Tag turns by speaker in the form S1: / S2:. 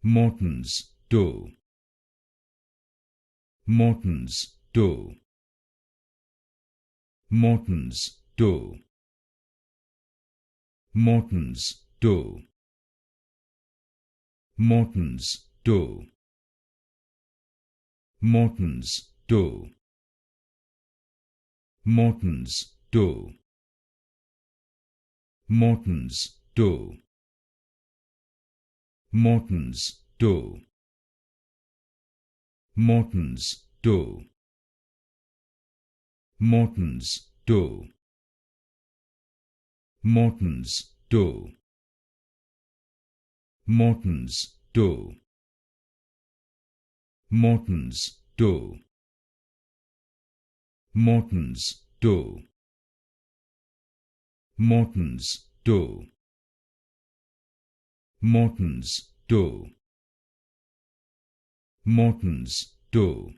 S1: Morton's dough. Morton's dough. Morton's dough. Morton's dough. Morton's dough. Morton's dough. Morton's dough. Morton's dough. Morton's dough. Morton's dough. Morton's dough. Morton's dough. Morton's dough. Morton's dough. Morton's dough. Morton's dough. Morton's dough. Morton's dough.